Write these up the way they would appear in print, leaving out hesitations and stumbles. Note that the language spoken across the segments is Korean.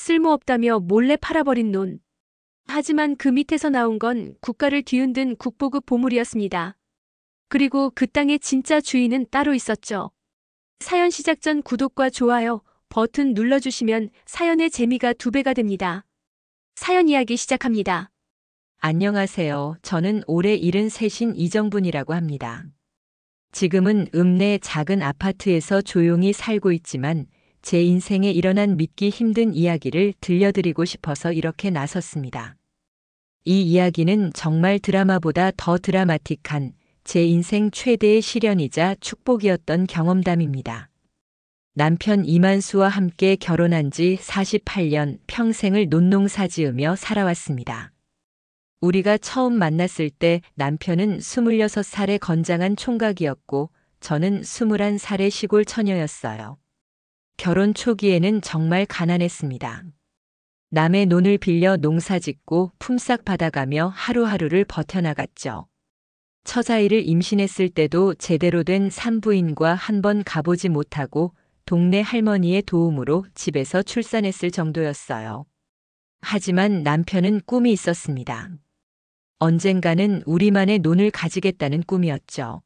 쓸모없다며 몰래 팔아버린 논. 하지만 그 밑에서 나온 건 국가를 뒤흔든 국보급 보물이었습니다. 그리고 그 땅의 진짜 주인은 따로 있었죠. 사연 시작 전 구독과 좋아요 버튼 눌러주시면 사연의 재미가 2배가 됩니다. 사연 이야기 시작합니다. 안녕하세요. 저는 올해 73인 이정분이라고 합니다. 지금은 읍내 작은 아파트에서 조용히 살고 있지만 제 인생에 일어난 믿기 힘든 이야기를 들려드리고 싶어서 이렇게 나섰습니다. 이 이야기는 정말 드라마보다 더 드라마틱한 제 인생 최대의 시련이자 축복이었던 경험담입니다. 남편 이만수와 함께 결혼한 지 48년 평생을 논농사 지으며 살아왔습니다. 우리가 처음 만났을 때 남편은 26살의 건장한 총각이었고 저는 21살의 시골 처녀였어요. 결혼 초기에는 정말 가난했습니다. 남의 논을 빌려 농사 짓고 품삯 받아가며 하루하루를 버텨나갔죠. 처자일을 임신했을 때도 제대로 된 산부인과 한 번 가보지 못하고 동네 할머니의 도움으로 집에서 출산했을 정도였어요. 하지만 남편은 꿈이 있었습니다. 언젠가는 우리만의 논을 가지겠다는 꿈이었죠.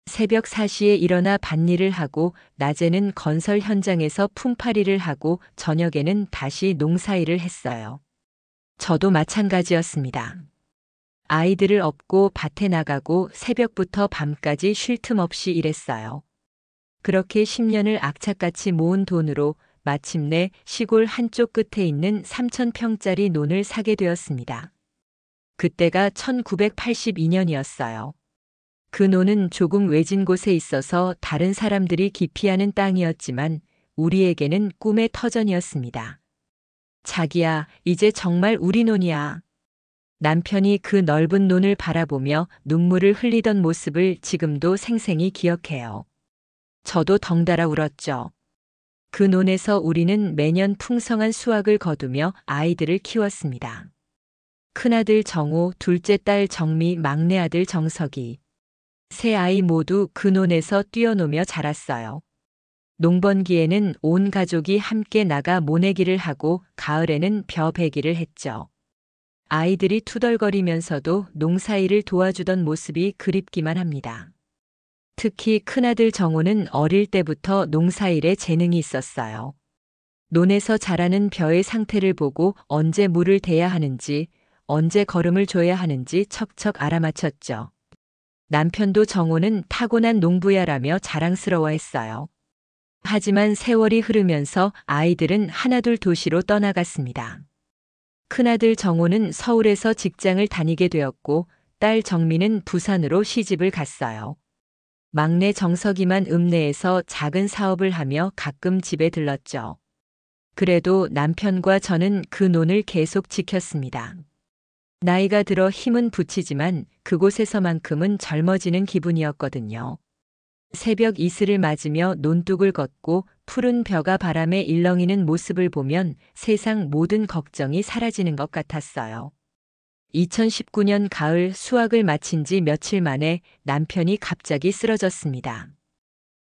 새벽 4시에 일어나 밭일을 하고 낮에는 건설 현장에서 품팔이를 하고 저녁에는 다시 농사일을 했어요. 저도 마찬가지였습니다. 아이들을 업고 밭에 나가고 새벽부터 밤까지 쉴 틈 없이 일했어요. 그렇게 10년을 악착같이 모은 돈으로 마침내 시골 한쪽 끝에 있는 3,000평짜리 논을 사게 되었습니다. 그때가 1982년이었어요. 그 논은 조금 외진 곳에 있어서 다른 사람들이 기피하는 땅이었지만 우리에게는 꿈의 터전이었습니다. 자기야, 이제 정말 우리 논이야. 남편이 그 넓은 논을 바라보며 눈물을 흘리던 모습을 지금도 생생히 기억해요. 저도 덩달아 울었죠. 그 논에서 우리는 매년 풍성한 수확을 거두며 아이들을 키웠습니다. 큰아들 정호, 둘째 딸 정미, 막내 아들 정석이. 세 아이 모두 그 논에서 뛰어노며 자랐어요. 농번기에는 온 가족이 함께 나가 모내기를 하고 가을에는 벼 베기를 했죠. 아이들이 투덜거리면서도 농사일을 도와주던 모습이 그립기만 합니다. 특히 큰아들 정호는 어릴 때부터 농사일에 재능이 있었어요. 논에서 자라는 벼의 상태를 보고 언제 물을 대야 하는지, 언제 거름을 줘야 하는지 척척 알아맞혔죠. 남편도 정호는 타고난 농부야라며 자랑스러워했어요. 하지만 세월이 흐르면서 아이들은 하나둘 도시로 떠나갔습니다. 큰아들 정호는 서울에서 직장을 다니게 되었고 딸 정미는 부산으로 시집을 갔어요. 막내 정석이만 읍내에서 작은 사업을 하며 가끔 집에 들렀죠. 그래도 남편과 저는 그 논을 계속 지켰습니다. 나이가 들어 힘은 붙이지만 그곳에서만큼은 젊어지는 기분이었거든요. 새벽 이슬을 맞으며 논둑을 걷고 푸른 벼가 바람에 일렁이는 모습을 보면 세상 모든 걱정이 사라지는 것 같았어요. 2019년 가을 수확을 마친 지 며칠 만에 남편이 갑자기 쓰러졌습니다.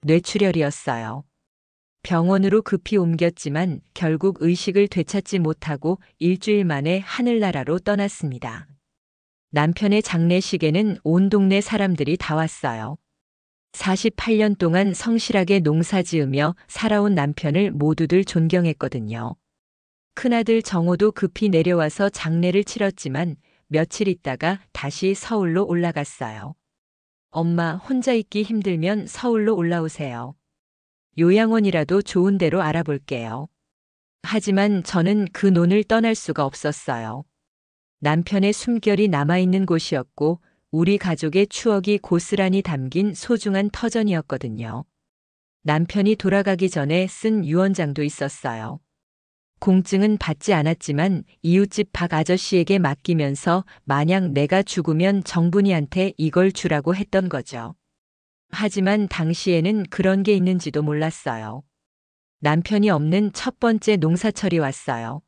뇌출혈이었어요. 병원으로 급히 옮겼지만 결국 의식을 되찾지 못하고 일주일 만에 하늘나라로 떠났습니다. 남편의 장례식에는 온 동네 사람들이 다 왔어요. 48년 동안 성실하게 농사 지으며 살아온 남편을 모두들 존경했거든요. 큰아들 정호도 급히 내려와서 장례를 치렀지만 며칠 있다가 다시 서울로 올라갔어요. 엄마, 혼자 있기 힘들면 서울로 올라오세요. 요양원이라도 좋은 데로 알아볼게요. 하지만 저는 그 논을 떠날 수가 없었어요. 남편의 숨결이 남아있는 곳이었고 우리 가족의 추억이 고스란히 담긴 소중한 터전이었거든요. 남편이 돌아가기 전에 쓴 유언장도 있었어요. 공증은 받지 않았지만 이웃집 박 아저씨에게 맡기면서 만약 내가 죽으면 정분이한테 이걸 주라고 했던 거죠. 하지만 당시에는 그런 게 있는지도 몰랐어요. 남편이 없는 첫 번째 농사철이 왔어요.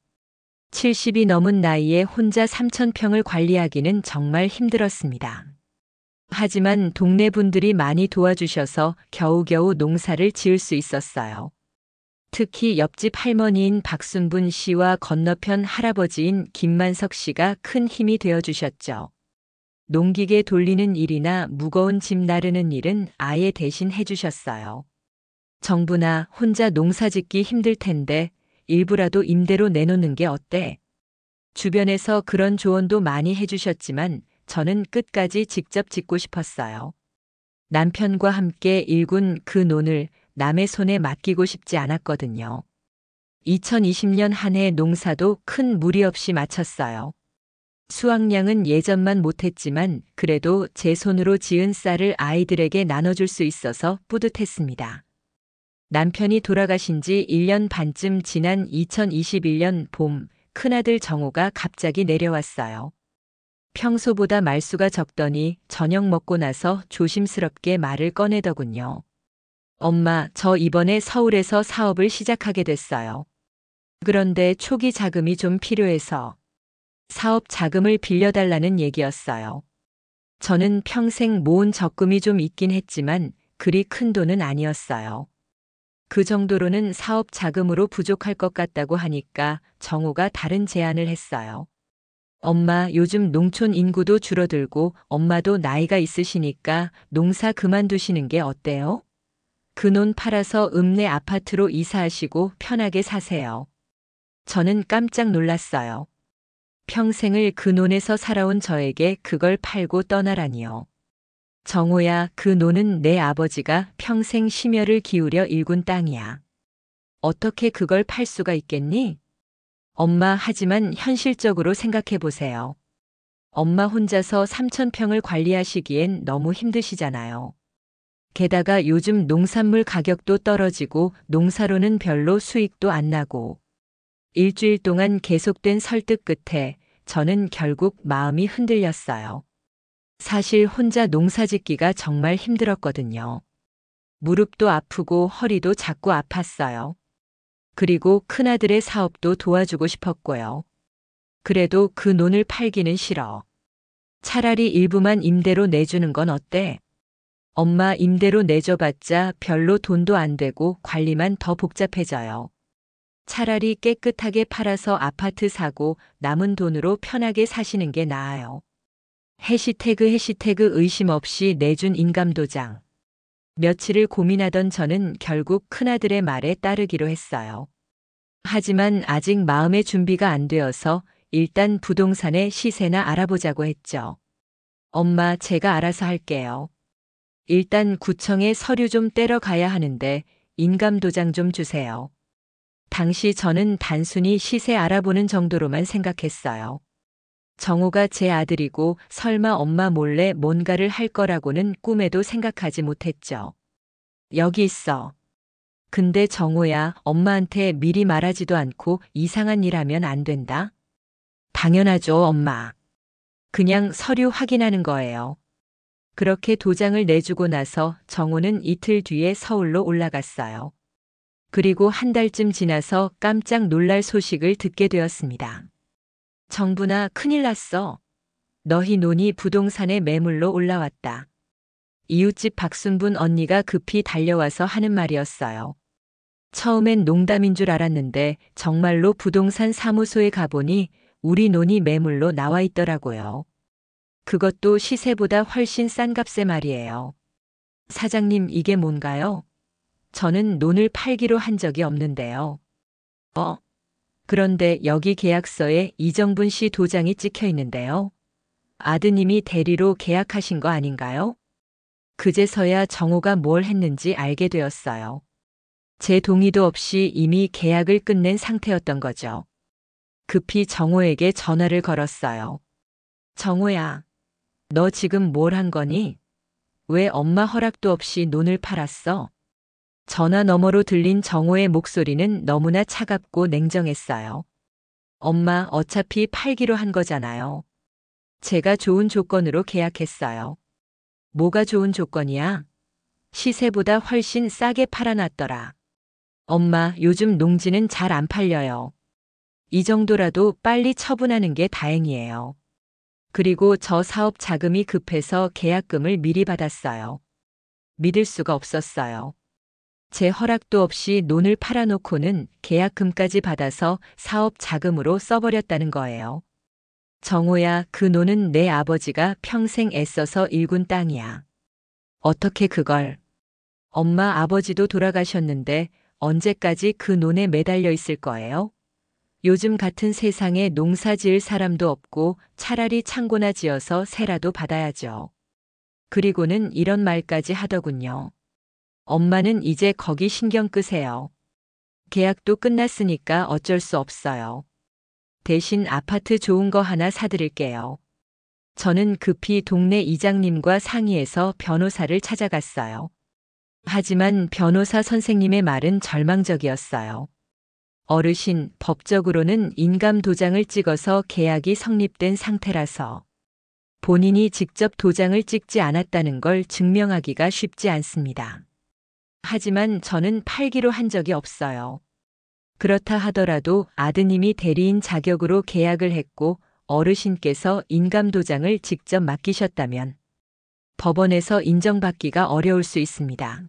70이 넘은 나이에 혼자 3,000평을 관리하기는 정말 힘들었습니다. 하지만 동네 분들이 많이 도와주셔서 겨우겨우 농사를 지을 수 있었어요. 특히 옆집 할머니인 박순분 씨와 건너편 할아버지인 김만석 씨가 큰 힘이 되어 주셨죠. 농기계 돌리는 일이나 무거운 짐 나르는 일은 아예 대신 해주셨어요. 정부나 혼자 농사짓기 힘들 텐데 일부라도 임대로 내놓는 게 어때? 주변에서 그런 조언도 많이 해주셨지만 저는 끝까지 직접 짓고 싶었어요. 남편과 함께 일군 그 논을 남의 손에 맡기고 싶지 않았거든요. 2020년 한 해 농사도 큰 무리 없이 마쳤어요. 수확량은 예전만 못했지만 그래도 제 손으로 지은 쌀을 아이들에게 나눠줄 수 있어서 뿌듯했습니다. 남편이 돌아가신 지 1년 반쯤 지난 2021년 봄, 큰아들 정호가 갑자기 내려왔어요. 평소보다 말수가 적더니 저녁 먹고 나서 조심스럽게 말을 꺼내더군요. 엄마, 저 이번에 서울에서 사업을 시작하게 됐어요. 그런데 초기 자금이 좀 필요해서 사업 자금을 빌려달라는 얘기였어요. 저는 평생 모은 적금이 좀 있긴 했지만 그리 큰 돈은 아니었어요. 그 정도로는 사업 자금으로 부족할 것 같다고 하니까 정호가 다른 제안을 했어요. 엄마, 요즘 농촌 인구도 줄어들고 엄마도 나이가 있으시니까 농사 그만두시는 게 어때요? 그 논 팔아서 읍내 아파트로 이사하시고 편하게 사세요. 저는 깜짝 놀랐어요. 평생을 그 논에서 살아온 저에게 그걸 팔고 떠나라니요. 정호야, 그 논은 내 아버지가 평생 심혈을 기울여 일군 땅이야. 어떻게 그걸 팔 수가 있겠니? 엄마, 하지만 현실적으로 생각해 보세요. 엄마 혼자서 3,000평을 관리하시기엔 너무 힘드시잖아요. 게다가 요즘 농산물 가격도 떨어지고 농사로는 별로 수익도 안 나고. 일주일 동안 계속된 설득 끝에 저는 결국 마음이 흔들렸어요. 사실 혼자 농사짓기가 정말 힘들었거든요. 무릎도 아프고 허리도 자꾸 아팠어요. 그리고 큰아들의 사업도 도와주고 싶었고요. 그래도 그 논을 팔기는 싫어. 차라리 일부만 임대로 내주는 건 어때? 엄마, 임대로 내줘봤자 별로 돈도 안 되고 관리만 더 복잡해져요. 차라리 깨끗하게 팔아서 아파트 사고 남은 돈으로 편하게 사시는 게 나아요. 해시태그 의심 없이 내준 인감도장. 며칠을 고민하던 저는 결국 큰아들의 말에 따르기로 했어요. 하지만 아직 마음의 준비가 안 되어서 일단 부동산의 시세나 알아보자고 했죠. 엄마, 제가 알아서 할게요. 일단 구청에 서류 좀 떼러 가야 하는데 인감도장 좀 주세요. 당시 저는 단순히 시세 알아보는 정도로만 생각했어요. 정호가 제 아들이고 설마 엄마 몰래 뭔가를 할 거라고는 꿈에도 생각하지 못했죠. 여기 있어. 근데 정호야, 엄마한테 미리 말하지도 않고 이상한 일 하면 안 된다? 당연하죠, 엄마. 그냥 서류 확인하는 거예요. 그렇게 도장을 내주고 나서 정호는 이틀 뒤에 서울로 올라갔어요. 그리고 한 달쯤 지나서 깜짝 놀랄 소식을 듣게 되었습니다. 정부나 큰일 났어. 너희 논이 부동산의 매물로 올라왔다. 이웃집 박순분 언니가 급히 달려와서 하는 말이었어요. 처음엔 농담인 줄 알았는데 정말로 부동산 사무소에 가보니 우리 논이 매물로 나와 있더라고요. 그것도 시세보다 훨씬 싼 값에 말이에요. 사장님, 이게 뭔가요? 저는 논을 팔기로 한 적이 없는데요. 그런데 여기 계약서에 이정분 씨 도장이 찍혀 있는데요. 아드님이 대리로 계약하신 거 아닌가요? 그제서야 정호가 뭘 했는지 알게 되었어요. 제 동의도 없이 이미 계약을 끝낸 상태였던 거죠. 급히 정호에게 전화를 걸었어요. 정호야, 너 지금 뭘 한 거니? 왜 엄마 허락도 없이 논을 팔았어? 전화 너머로 들린 정호의 목소리는 너무나 차갑고 냉정했어요. 엄마, 어차피 팔기로 한 거잖아요. 제가 좋은 조건으로 계약했어요. 뭐가 좋은 조건이야? 시세보다 훨씬 싸게 팔아놨더라. 엄마, 요즘 농지는 잘 안 팔려요. 이 정도라도 빨리 처분하는 게 다행이에요. 그리고 저 사업 자금이 급해서 계약금을 미리 받았어요. 믿을 수가 없었어요. 제 허락도 없이 논을 팔아놓고는 계약금까지 받아서 사업 자금으로 써버렸다는 거예요. 정호야, 그 논은 내 아버지가 평생 애써서 일군 땅이야. 어떻게 그걸? 엄마 아버지도 돌아가셨는데 언제까지 그 논에 매달려 있을 거예요? 요즘 같은 세상에 농사 지을 사람도 없고 차라리 창고나 지어서 세라도 받아야죠. 그리고는 이런 말까지 하더군요. 엄마는 이제 거기 신경 끄세요. 계약도 끝났으니까 어쩔 수 없어요. 대신 아파트 좋은 거 하나 사드릴게요. 저는 급히 동네 이장님과 상의해서 변호사를 찾아갔어요. 하지만 변호사 선생님의 말은 절망적이었어요. 어르신, 법적으로는 인감 도장을 찍어서 계약이 성립된 상태라서 본인이 직접 도장을 찍지 않았다는 걸 증명하기가 쉽지 않습니다. 하지만 저는 팔기로 한 적이 없어요. 그렇다 하더라도 아드님이 대리인 자격으로 계약을 했고 어르신께서 인감 도장을 직접 맡기셨다면 법원에서 인정받기가 어려울 수 있습니다.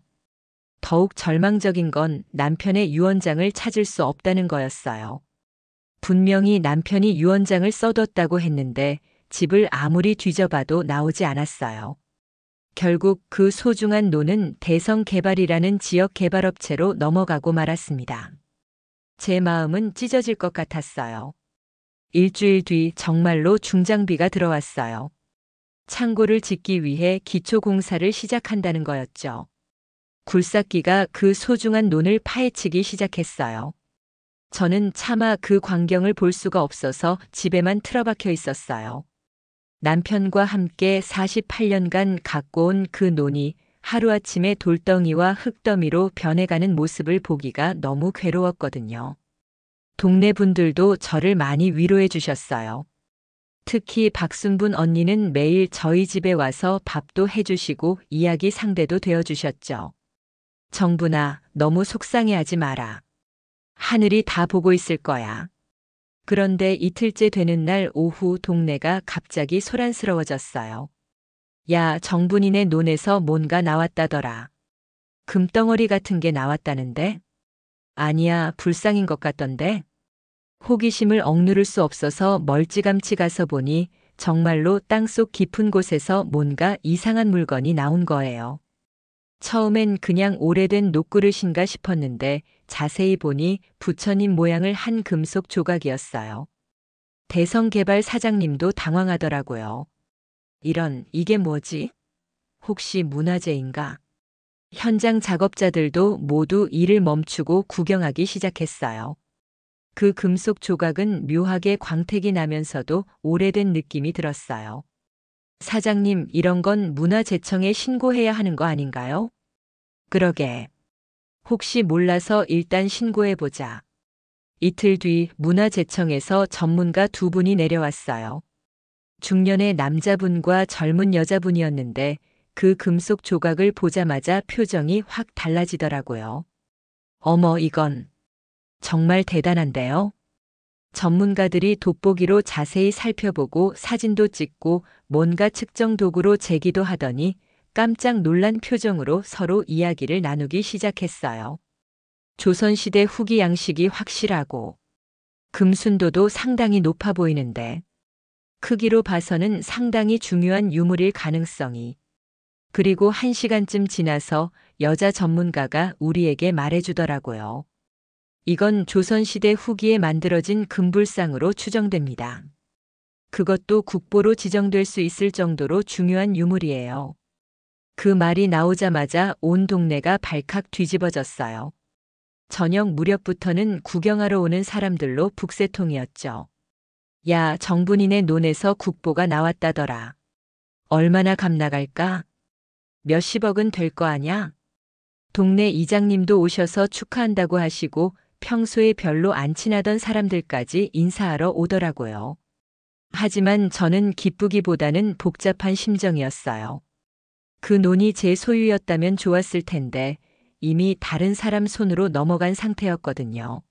더욱 절망적인 건 남편의 유언장을 찾을 수 없다는 거였어요. 분명히 남편이 유언장을 써뒀다고 했는데 집을 아무리 뒤져봐도 나오지 않았어요. 결국 그 소중한 논은 대성개발이라는 지역개발업체로 넘어가고 말았습니다. 제 마음은 찢어질 것 같았어요. 일주일 뒤 정말로 중장비가 들어왔어요. 창고를 짓기 위해 기초공사를 시작한다는 거였죠. 굴삭기가 그 소중한 논을 파헤치기 시작했어요. 저는 차마 그 광경을 볼 수가 없어서 집에만 틀어박혀 있었어요. 남편과 함께 48년간 갖고 온 그 논이 하루아침에 돌덩이와 흙더미로 변해가는 모습을 보기가 너무 괴로웠거든요. 동네 분들도 저를 많이 위로해 주셨어요. 특히 박순분 언니는 매일 저희 집에 와서 밥도 해주시고 이야기 상대도 되어주셨죠. 정분아, 너무 속상해하지 마라. 하늘이 다 보고 있을 거야. 그런데 이틀째 되는 날 오후 동네가 갑자기 소란스러워졌어요. 야, 정분이네 논에서 뭔가 나왔다더라. 금덩어리 같은 게 나왔다는데? 아니야, 불상인 것 같던데? 호기심을 억누를 수 없어서 멀찌감치 가서 보니 정말로 땅속 깊은 곳에서 뭔가 이상한 물건이 나온 거예요. 처음엔 그냥 오래된 녹그릇인가 싶었는데 자세히 보니 부처님 모양을 한 금속 조각이었어요. 대성개발 사장님도 당황하더라고요. 이게 뭐지? 혹시 문화재인가? 현장 작업자들도 모두 일을 멈추고 구경하기 시작했어요. 그 금속 조각은 묘하게 광택이 나면서도 오래된 느낌이 들었어요. 사장님, 이런 건 문화재청에 신고해야 하는 거 아닌가요? 그러게. 혹시 몰라서 일단 신고해보자. 이틀 뒤 문화재청에서 전문가 2분이 내려왔어요. 중년의 남자분과 젊은 여자분이었는데 그 금속 조각을 보자마자 표정이 확 달라지더라고요. 어머, 이건 정말 대단한데요? 전문가들이 돋보기로 자세히 살펴보고 사진도 찍고 뭔가 측정 도구로 재기도 하더니 깜짝 놀란 표정으로 서로 이야기를 나누기 시작했어요. 조선시대 후기 양식이 확실하고 금순도도 상당히 높아 보이는데 크기로 봐서는 상당히 중요한 유물일 가능성이. 그리고 1시간쯤 지나서 여자 전문가가 우리에게 말해주더라고요. 이건 조선시대 후기에 만들어진 금불상으로 추정됩니다. 그것도 국보로 지정될 수 있을 정도로 중요한 유물이에요. 그 말이 나오자마자 온 동네가 발칵 뒤집어졌어요. 저녁 무렵부터는 구경하러 오는 사람들로 북새통이었죠. 야, 정분이네 논에서 국보가 나왔다더라. 얼마나 값 나갈까? 몇십억은 될 거 아냐? 동네 이장님도 오셔서 축하한다고 하시고 평소에 별로 안 친하던 사람들까지 인사하러 오더라고요. 하지만 저는 기쁘기보다는 복잡한 심정이었어요. 그 논이 제 소유였다면 좋았을 텐데 이미 다른 사람 손으로 넘어간 상태였거든요.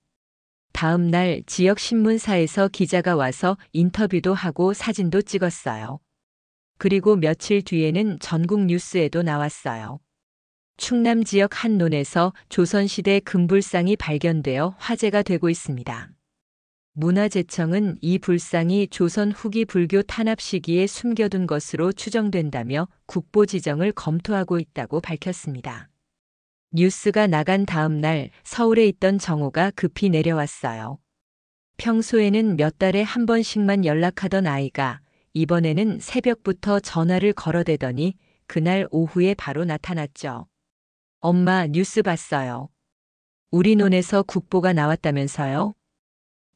다음 날 지역 신문사에서 기자가 와서 인터뷰도 하고 사진도 찍었어요. 그리고 며칠 뒤에는 전국 뉴스에도 나왔어요. 충남 지역 한 논에서 조선시대 금불상이 발견되어 화제가 되고 있습니다. 문화재청은 이 불상이 조선 후기 불교 탄압 시기에 숨겨둔 것으로 추정된다며 국보 지정을 검토하고 있다고 밝혔습니다. 뉴스가 나간 다음 날 서울에 있던 정호가 급히 내려왔어요. 평소에는 몇 달에 한 번씩만 연락하던 아이가 이번에는 새벽부터 전화를 걸어대더니 그날 오후에 바로 나타났죠. 엄마, 뉴스 봤어요. 우리 논에서 국보가 나왔다면서요?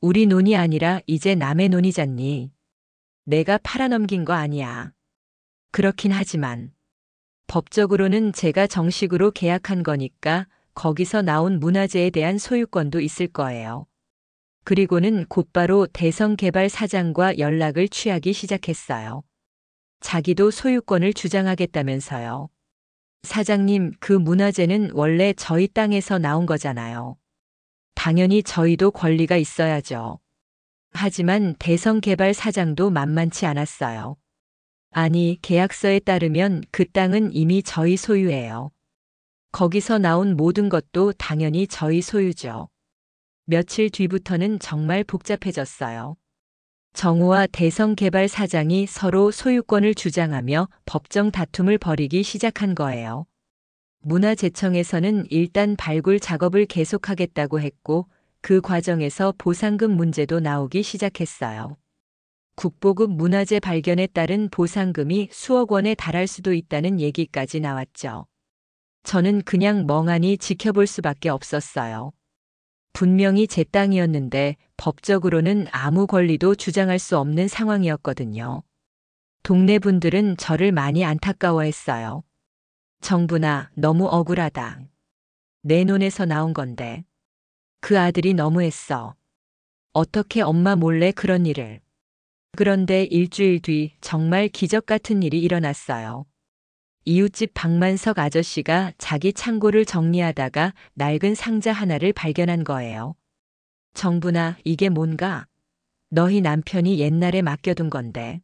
우리 논이 아니라 이제 남의 논이잖니. 내가 팔아넘긴 거 아니야. 그렇긴 하지만 법적으로는 제가 정식으로 계약한 거니까 거기서 나온 문화재에 대한 소유권도 있을 거예요. 그리고는 곧바로 대성개발 사장과 연락을 취하기 시작했어요. 자기도 소유권을 주장하겠다면서요. 사장님, 그 문화재는 원래 저희 땅에서 나온 거잖아요. 당연히 저희도 권리가 있어야죠. 하지만 대성개발 사장도 만만치 않았어요. 아니, 계약서에 따르면 그 땅은 이미 저희 소유예요. 거기서 나온 모든 것도 당연히 저희 소유죠. 며칠 뒤부터는 정말 복잡해졌어요. 정호와 대성개발 사장이 서로 소유권을 주장하며 법정 다툼을 벌이기 시작한 거예요. 문화재청에서는 일단 발굴 작업을 계속하겠다고 했고 그 과정에서 보상금 문제도 나오기 시작했어요. 국보급 문화재 발견에 따른 보상금이 수억 원에 달할 수도 있다는 얘기까지 나왔죠. 저는 그냥 멍하니 지켜볼 수밖에 없었어요. 분명히 제 땅이었는데 법적으로는 아무 권리도 주장할 수 없는 상황이었거든요. 동네 분들은 저를 많이 안타까워했어요. 정부나 너무 억울하다. 내 논에서 나온 건데. 그 아들이 너무했어. 어떻게 엄마 몰래 그런 일을. 그런데 일주일 뒤 정말 기적 같은 일이 일어났어요. 이웃집 박만석 아저씨가 자기 창고를 정리하다가 낡은 상자 하나를 발견한 거예요. 정부나 이게 뭔가? 너희 남편이 옛날에 맡겨둔 건데.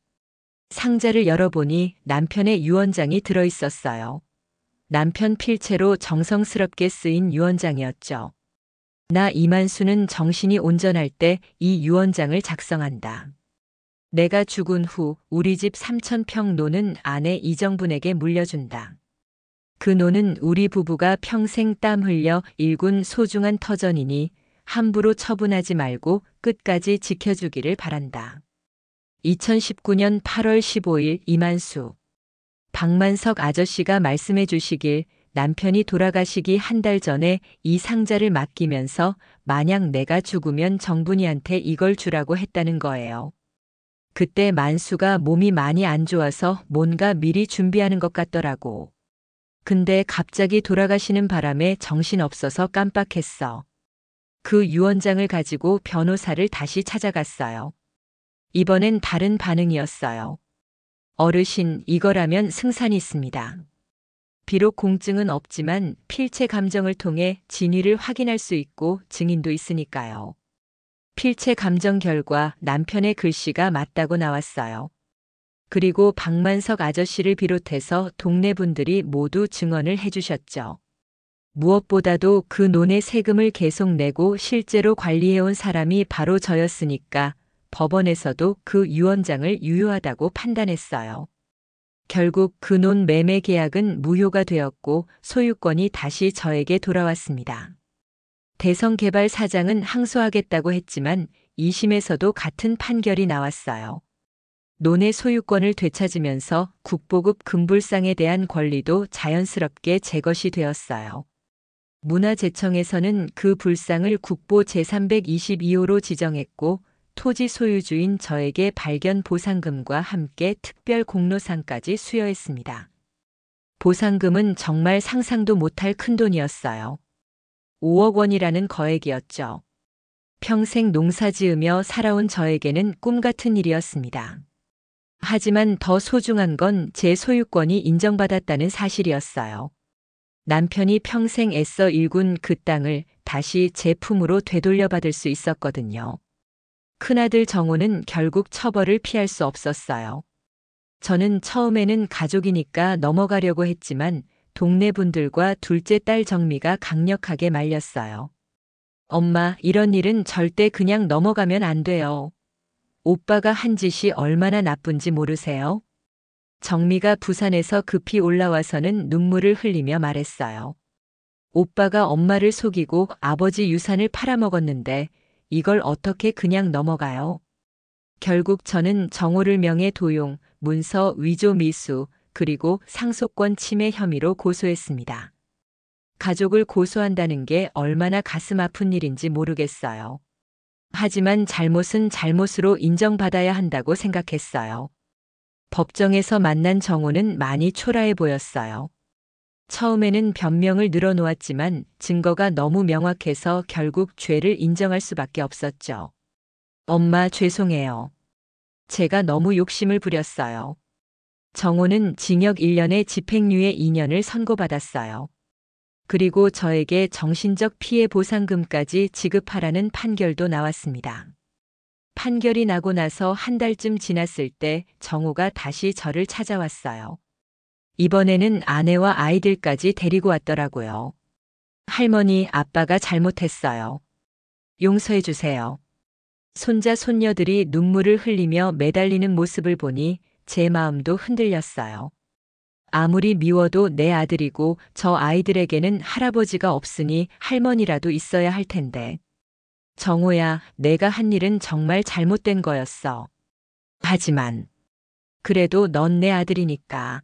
상자를 열어보니 남편의 유언장이 들어있었어요. 남편 필체로 정성스럽게 쓰인 유언장이었죠. 나 이만수는 정신이 온전할 때 이 유언장을 작성한다. 내가 죽은 후 우리 집 3,000평 논은 아내 이정분에게 물려준다. 그 논은 우리 부부가 평생 땀 흘려 일군 소중한 터전이니 함부로 처분하지 말고 끝까지 지켜주기를 바란다. 2019년 8월 15일 이만수. 박만석 아저씨가 말씀해 주시길 남편이 돌아가시기 한 달 전에 이 상자를 맡기면서 만약 내가 죽으면 정분이한테 이걸 주라고 했다는 거예요. 그때 만수가 몸이 많이 안 좋아서 뭔가 미리 준비하는 것 같더라고. 근데 갑자기 돌아가시는 바람에 정신없어서 깜빡했어. 그 유언장을 가지고 변호사를 다시 찾아갔어요. 이번엔 다른 반응이었어요. 어르신, 이거라면 승산이 있습니다. 비록 공증은 없지만 필체 감정을 통해 진위를 확인할 수 있고 증인도 있으니까요. 필체 감정 결과 남편의 글씨가 맞다고 나왔어요. 그리고 박만석 아저씨를 비롯해서 동네 분들이 모두 증언을 해주셨죠. 무엇보다도 그 논의 세금을 계속 내고 실제로 관리해온 사람이 바로 저였으니까 법원에서도 그 유언장을 유효하다고 판단했어요. 결국 그 논 매매 계약은 무효가 되었고 소유권이 다시 저에게 돌아왔습니다. 대성개발 사장은 항소하겠다고 했지만 2심에서도 같은 판결이 나왔어요. 논의 소유권을 되찾으면서 국보급 금불상에 대한 권리도 자연스럽게 제 것이 되었어요. 문화재청에서는 그 불상을 국보 제322호로 지정했고 토지 소유주인 저에게 발견 보상금과 함께 특별 공로상까지 수여했습니다. 보상금은 정말 상상도 못할 큰돈이었어요. 5억 원이라는 거액이었죠. 평생 농사 지으며 살아온 저에게는 꿈 같은 일이었습니다. 하지만 더 소중한 건 제 소유권이 인정받았다는 사실이었어요. 남편이 평생 애써 일군 그 땅을 다시 제 품으로 되돌려받을 수 있었거든요. 큰아들 정호는 결국 처벌을 피할 수 없었어요. 저는 처음에는 가족이니까 넘어가려고 했지만 동네 분들과 둘째 딸 정미가 강력하게 말렸어요. 엄마, 이런 일은 절대 그냥 넘어가면 안 돼요. 오빠가 한 짓이 얼마나 나쁜지 모르세요? 정미가 부산에서 급히 올라와서는 눈물을 흘리며 말했어요. 오빠가 엄마를 속이고 아버지 유산을 팔아먹었는데 이걸 어떻게 그냥 넘어가요? 결국 저는 정호를 명예 도용, 문서 위조 미수, 그리고 상속권 침해 혐의로 고소했습니다. 가족을 고소한다는 게 얼마나 가슴 아픈 일인지 모르겠어요. 하지만 잘못은 잘못으로 인정받아야 한다고 생각했어요. 법정에서 만난 정호는 많이 초라해 보였어요. 처음에는 변명을 늘어놓았지만 증거가 너무 명확해서 결국 죄를 인정할 수밖에 없었죠. 엄마, 죄송해요. 제가 너무 욕심을 부렸어요. 정호는 징역 1년에 집행유예 2년을 선고받았어요. 그리고 저에게 정신적 피해 보상금까지 지급하라는 판결도 나왔습니다. 판결이 나고 나서 한 달쯤 지났을 때 정호가 다시 저를 찾아왔어요. 이번에는 아내와 아이들까지 데리고 왔더라고요. 할머니, 아빠가 잘못했어요. 용서해 주세요. 손자, 손녀들이 눈물을 흘리며 매달리는 모습을 보니 제 마음도 흔들렸어요. 아무리 미워도 내 아들이고 저 아이들에게는 할아버지가 없으니 할머니라도 있어야 할 텐데. 정호야, 내가 한 일은 정말 잘못된 거였어. 하지만 그래도 넌 내 아들이니까.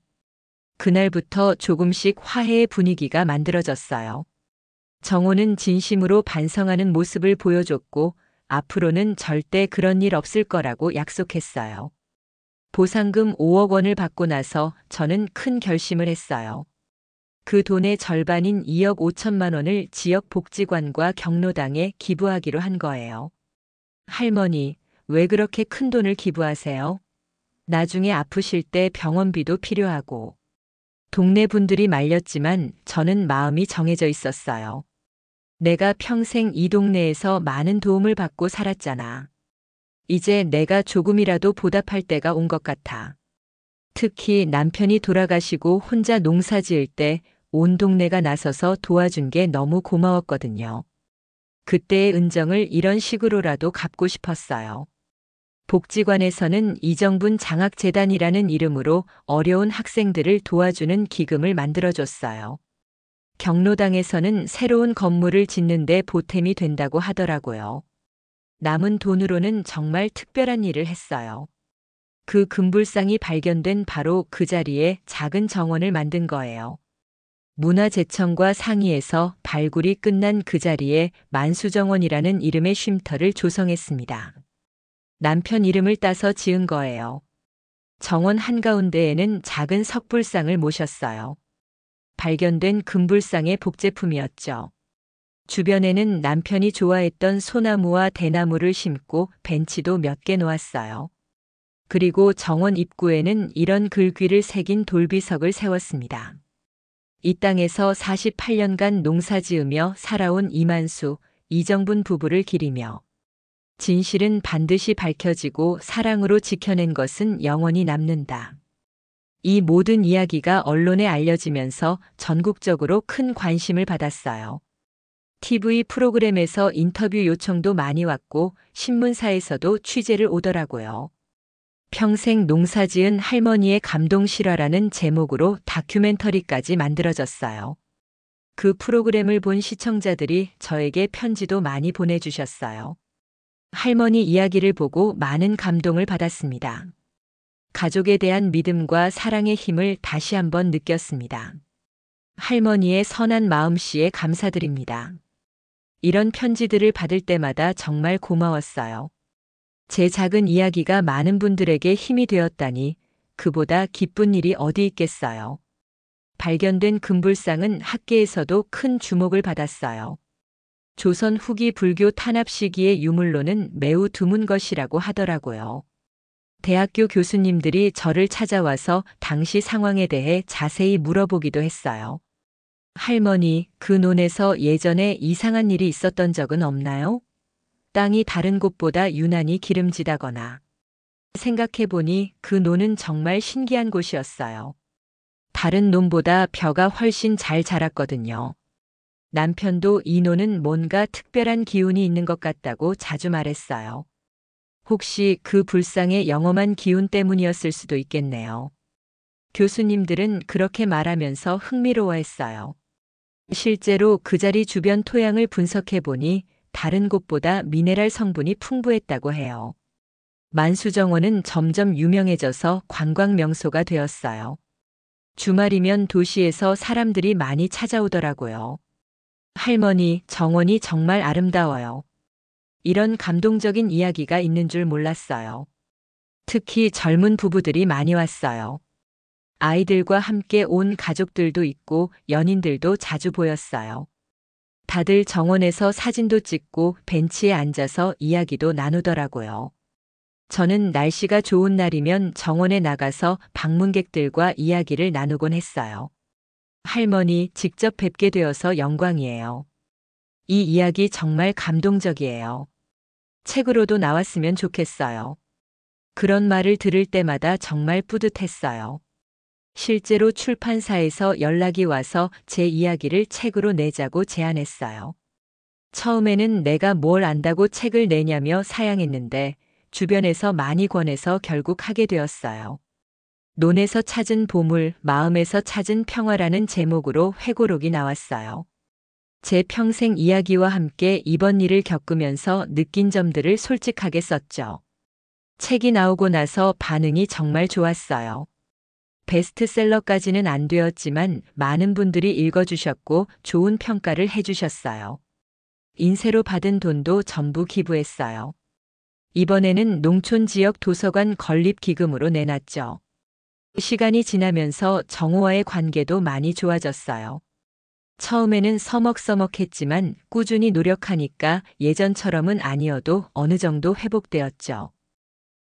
그날부터 조금씩 화해의 분위기가 만들어졌어요. 정호는 진심으로 반성하는 모습을 보여줬고 앞으로는 절대 그런 일 없을 거라고 약속했어요. 보상금 5억 원을 받고 나서 저는 큰 결심을 했어요. 그 돈의 절반인 2억 5천만 원을 지역 복지관과 경로당에 기부하기로 한 거예요. 할머니, 왜 그렇게 큰 돈을 기부하세요? 나중에 아프실 때 병원비도 필요하고. 동네 분들이 말렸지만 저는 마음이 정해져 있었어요. 내가 평생 이 동네에서 많은 도움을 받고 살았잖아. 이제 내가 조금이라도 보답할 때가 온 것 같아. 특히 남편이 돌아가시고 혼자 농사 지을 때 온 동네가 나서서 도와준 게 너무 고마웠거든요. 그때의 은정을 이런 식으로라도 갚고 싶었어요. 복지관에서는 이정분 장학재단이라는 이름으로 어려운 학생들을 도와주는 기금을 만들어줬어요. 경로당에서는 새로운 건물을 짓는데 보탬이 된다고 하더라고요. 남은 돈으로는 정말 특별한 일을 했어요. 그 금불상이 발견된 바로 그 자리에 작은 정원을 만든 거예요. 문화재청과 상의해서 발굴이 끝난 그 자리에 만수정원이라는 이름의 쉼터를 조성했습니다. 남편 이름을 따서 지은 거예요. 정원 한가운데에는 작은 석불상을 모셨어요. 발견된 금불상의 복제품이었죠. 주변에는 남편이 좋아했던 소나무와 대나무를 심고 벤치도 몇 개 놓았어요. 그리고 정원 입구에는 이런 글귀를 새긴 돌비석을 세웠습니다. 이 땅에서 48년간 농사 지으며 살아온 이만수, 이정분 부부를 기리며 진실은 반드시 밝혀지고 사랑으로 지켜낸 것은 영원히 남는다. 이 모든 이야기가 언론에 알려지면서 전국적으로 큰 관심을 받았어요. TV 프로그램에서 인터뷰 요청도 많이 왔고 신문사에서도 취재를 오더라고요. 평생 농사지은 할머니의 감동 실화라는 제목으로 다큐멘터리까지 만들어졌어요. 그 프로그램을 본 시청자들이 저에게 편지도 많이 보내주셨어요. 할머니 이야기를 보고 많은 감동을 받았습니다. 가족에 대한 믿음과 사랑의 힘을 다시 한번 느꼈습니다. 할머니의 선한 마음씨에 감사드립니다. 이런 편지들을 받을 때마다 정말 고마웠어요. 제 작은 이야기가 많은 분들에게 힘이 되었다니 그보다 기쁜 일이 어디 있겠어요. 발견된 금불상은 학계에서도 큰 주목을 받았어요. 조선 후기 불교 탄압 시기의 유물로는 매우 드문 것이라고 하더라고요. 대학교 교수님들이 저를 찾아와서 당시 상황에 대해 자세히 물어보기도 했어요. 할머니, 그 논에서 예전에 이상한 일이 있었던 적은 없나요? 땅이 다른 곳보다 유난히 기름지다거나. 생각해보니 그 논은 정말 신기한 곳이었어요. 다른 놈보다 벼가 훨씬 잘 자랐거든요. 남편도 이 노는 뭔가 특별한 기운이 있는 것 같다고 자주 말했어요. 혹시 그 불상의 영험한 기운 때문이었을 수도 있겠네요. 교수님들은 그렇게 말하면서 흥미로워했어요. 실제로 그 자리 주변 토양을 분석해 보니 다른 곳보다 미네랄 성분이 풍부했다고 해요. 만수정원은 점점 유명해져서 관광 명소가 되었어요. 주말이면 도시에서 사람들이 많이 찾아오더라고요. 할머니, 정원이 정말 아름다워요. 이런 감동적인 이야기가 있는 줄 몰랐어요. 특히 젊은 부부들이 많이 왔어요. 아이들과 함께 온 가족들도 있고 연인들도 자주 보였어요. 다들 정원에서 사진도 찍고 벤치에 앉아서 이야기도 나누더라고요. 저는 날씨가 좋은 날이면 정원에 나가서 방문객들과 이야기를 나누곤 했어요. 할머니, 직접 뵙게 되어서 영광이에요. 이 이야기 정말 감동적이에요. 책으로도 나왔으면 좋겠어요. 그런 말을 들을 때마다 정말 뿌듯했어요. 실제로 출판사에서 연락이 와서 제 이야기를 책으로 내자고 제안했어요. 처음에는 내가 뭘 안다고 책을 내냐며 사양했는데 주변에서 많이 권해서 결국 하게 되었어요. 논에서 찾은 보물, 마음에서 찾은 평화라는 제목으로 회고록이 나왔어요. 제 평생 이야기와 함께 이번 일을 겪으면서 느낀 점들을 솔직하게 썼죠. 책이 나오고 나서 반응이 정말 좋았어요. 베스트셀러까지는 안 되었지만 많은 분들이 읽어주셨고 좋은 평가를 해주셨어요. 인쇄로 받은 돈도 전부 기부했어요. 이번에는 농촌 지역 도서관 건립 기금으로 내놨죠. 시간이 지나면서 정오와의 관계도 많이 좋아졌어요. 처음에는 서먹서먹했지만 꾸준히 노력하니까 예전처럼은 아니어도 어느 정도 회복되었죠.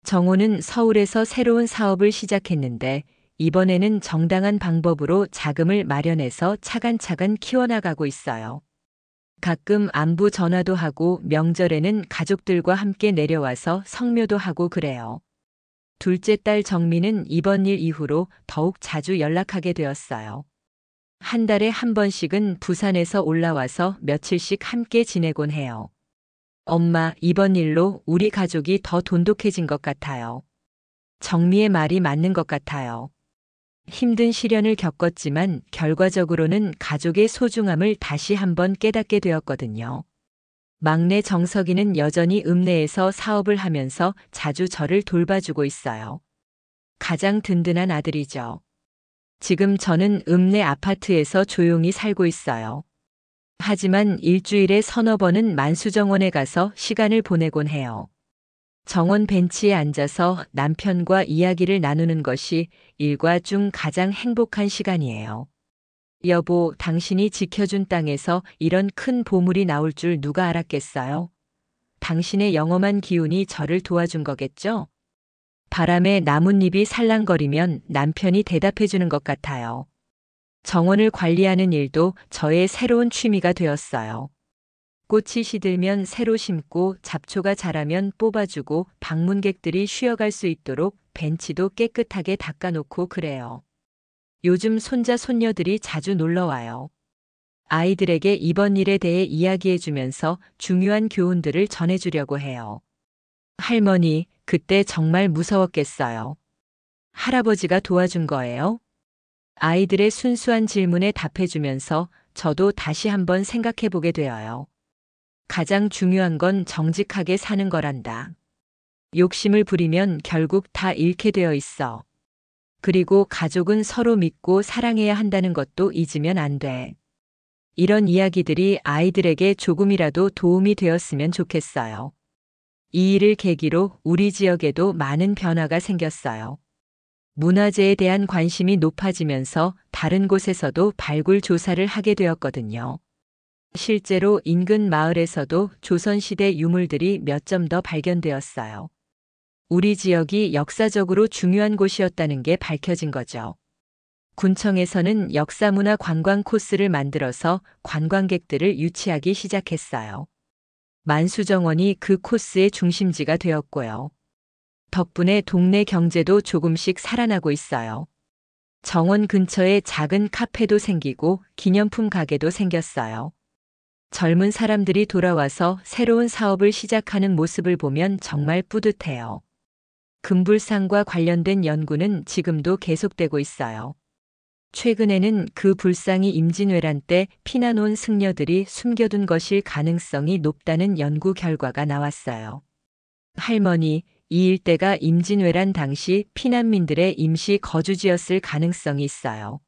정호는 서울에서 새로운 사업을 시작했는데 이번에는 정당한 방법으로 자금을 마련해서 차근차근 키워나가고 있어요. 가끔 안부 전화도 하고 명절에는 가족들과 함께 내려와서 성묘도 하고 그래요. 둘째 딸 정미는 이번 일 이후로 더욱 자주 연락하게 되었어요. 한 달에 한 번씩은 부산에서 올라와서 며칠씩 함께 지내곤 해요. 엄마, 이번 일로 우리 가족이 더 돈독해진 것 같아요. 정미의 말이 맞는 것 같아요. 힘든 시련을 겪었지만 결과적으로는 가족의 소중함을 다시 한번 깨닫게 되었거든요. 막내 정석이는 여전히 읍내에서 사업을 하면서 자주 저를 돌봐주고 있어요. 가장 든든한 아들이죠. 지금 저는 읍내 아파트에서 조용히 살고 있어요. 하지만 일주일에 서너 번은 만수정원에 가서 시간을 보내곤 해요. 정원 벤치에 앉아서 남편과 이야기를 나누는 것이 일과 중 가장 행복한 시간이에요. 여보, 당신이 지켜준 땅에서 이런 큰 보물이 나올 줄 누가 알았겠어요? 당신의 영험한 기운이 저를 도와준 거겠죠? 바람에 나뭇잎이 살랑거리면 남편이 대답해주는 것 같아요. 정원을 관리하는 일도 저의 새로운 취미가 되었어요. 꽃이 시들면 새로 심고 잡초가 자라면 뽑아주고 방문객들이 쉬어갈 수 있도록 벤치도 깨끗하게 닦아놓고 그래요. 요즘 손자 손녀들이 자주 놀러와요. 아이들에게 이번 일에 대해 이야기해주면서 중요한 교훈들을 전해주려고 해요. 할머니, 그때 정말 무서웠겠어요. 할아버지가 도와준 거예요? 아이들의 순수한 질문에 답해주면서 저도 다시 한번 생각해보게 되어요. 가장 중요한 건 정직하게 사는 거란다. 욕심을 부리면 결국 다 잃게 되어 있어. 그리고 가족은 서로 믿고 사랑해야 한다는 것도 잊으면 안 돼. 이런 이야기들이 아이들에게 조금이라도 도움이 되었으면 좋겠어요. 이 일을 계기로 우리 지역에도 많은 변화가 생겼어요. 문화재에 대한 관심이 높아지면서 다른 곳에서도 발굴 조사를 하게 되었거든요. 실제로 인근 마을에서도 조선시대 유물들이 몇 점 더 발견되었어요. 우리 지역이 역사적으로 중요한 곳이었다는 게 밝혀진 거죠. 군청에서는 역사문화 관광 코스를 만들어서 관광객들을 유치하기 시작했어요. 만수정원이 그 코스의 중심지가 되었고요. 덕분에 동네 경제도 조금씩 살아나고 있어요. 정원 근처에 작은 카페도 생기고 기념품 가게도 생겼어요. 젊은 사람들이 돌아와서 새로운 사업을 시작하는 모습을 보면 정말 뿌듯해요. 금불상과 관련된 연구는 지금도 계속되고 있어요. 최근에는 그 불상이 임진왜란 때 피난온 승려들이 숨겨둔 것일 가능성이 높다는 연구 결과가 나왔어요. 할머니, 이 일대가 임진왜란 당시 피난민들의 임시 거주지였을 가능성이 있어요.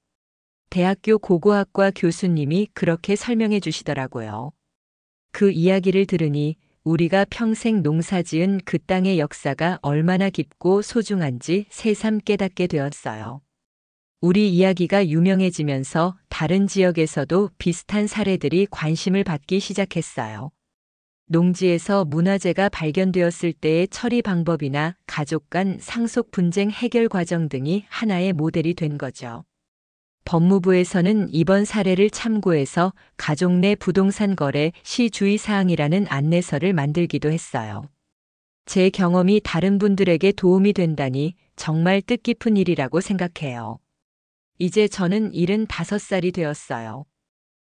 대학교 고고학과 교수님이 그렇게 설명해 주시더라고요. 그 이야기를 들으니 우리가 평생 농사지은 그 땅의 역사가 얼마나 깊고 소중한지 새삼 깨닫게 되었어요. 우리 이야기가 유명해지면서 다른 지역에서도 비슷한 사례들이 관심을 받기 시작했어요. 농지에서 문화재가 발견되었을 때의 처리 방법이나 가족 간 상속 분쟁 해결 과정 등이 하나의 모델이 된 거죠. 법무부에서는 이번 사례를 참고해서 가족 내 부동산 거래 시 주의사항이라는 안내서를 만들기도 했어요. 제 경험이 다른 분들에게 도움이 된다니 정말 뜻깊은 일이라고 생각해요. 이제 저는 75살이 되었어요.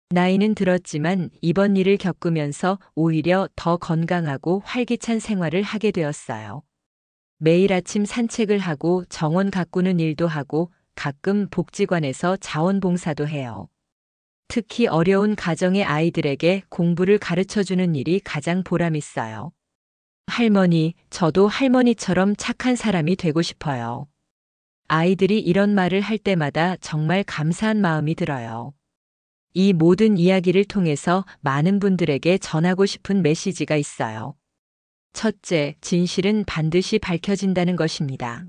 나이는 들었지만 이번 일을 겪으면서 오히려 더 건강하고 활기찬 생활을 하게 되었어요. 매일 아침 산책을 하고 정원 가꾸는 일도 하고 가끔 복지관에서 자원봉사도 해요. 특히 어려운 가정의 아이들에게 공부를 가르쳐주는 일이 가장 보람있어요. 할머니, 저도 할머니처럼 착한 사람이 되고 싶어요. 아이들이 이런 말을 할 때마다 정말 감사한 마음이 들어요. 이 모든 이야기를 통해서 많은 분들에게 전하고 싶은 메시지가 있어요. 첫째, 진실은 반드시 밝혀진다는 것입니다.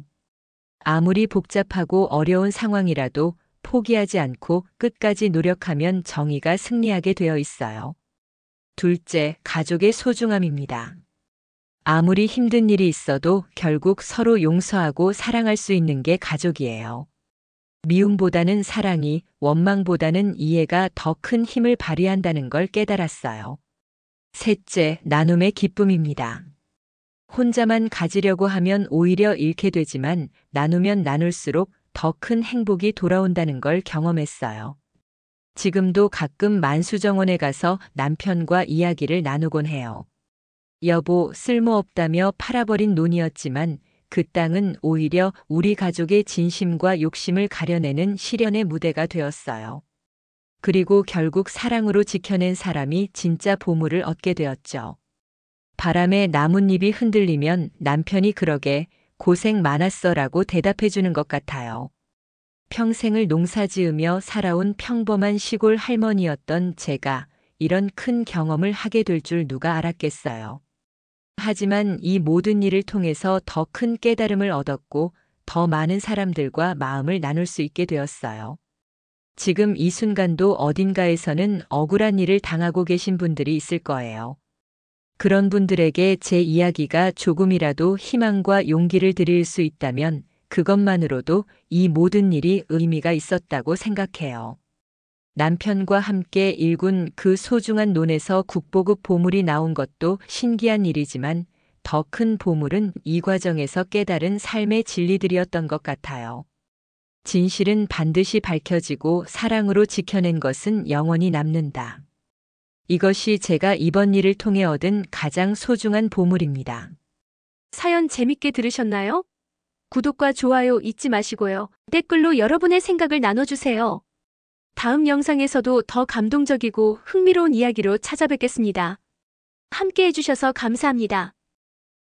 아무리 복잡하고 어려운 상황이라도 포기하지 않고 끝까지 노력하면 정의가 승리하게 되어 있어요. 둘째, 가족의 소중함입니다. 아무리 힘든 일이 있어도 결국 서로 용서하고 사랑할 수 있는 게 가족이에요. 미움보다는 사랑이, 원망보다는 이해가 더 큰 힘을 발휘한다는 걸 깨달았어요. 셋째, 나눔의 기쁨입니다. 혼자만 가지려고 하면 오히려 잃게 되지만 나누면 나눌수록 더 큰 행복이 돌아온다는 걸 경험했어요. 지금도 가끔 만수정원에 가서 남편과 이야기를 나누곤 해요. 여보, 쓸모없다며 팔아버린 논이었지만 그 땅은 오히려 우리 가족의 진심과 욕심을 가려내는 실현의 무대가 되었어요. 그리고 결국 사랑으로 지켜낸 사람이 진짜 보물을 얻게 되었죠. 바람에 나뭇잎이 흔들리면 남편이 그러게 고생 많았어라고 대답해 주는 것 같아요. 평생을 농사 지으며 살아온 평범한 시골 할머니였던 제가 이런 큰 경험을 하게 될 줄 누가 알았겠어요. 하지만 이 모든 일을 통해서 더 큰 깨달음을 얻었고 더 많은 사람들과 마음을 나눌 수 있게 되었어요. 지금 이 순간도 어딘가에서는 억울한 일을 당하고 계신 분들이 있을 거예요. 그런 분들에게 제 이야기가 조금이라도 희망과 용기를 드릴 수 있다면 그것만으로도 이 모든 일이 의미가 있었다고 생각해요. 남편과 함께 일군 그 소중한 논에서 국보급 보물이 나온 것도 신기한 일이지만 더 큰 보물은 이 과정에서 깨달은 삶의 진리들이었던 것 같아요. 진실은 반드시 밝혀지고 사랑으로 지켜낸 것은 영원히 남는다. 이것이 제가 이번 일을 통해 얻은 가장 소중한 보물입니다. 사연 재밌게 들으셨나요? 구독과 좋아요 잊지 마시고요. 댓글로 여러분의 생각을 나눠주세요. 다음 영상에서도 더 감동적이고 흥미로운 이야기로 찾아뵙겠습니다. 함께 해주셔서 감사합니다.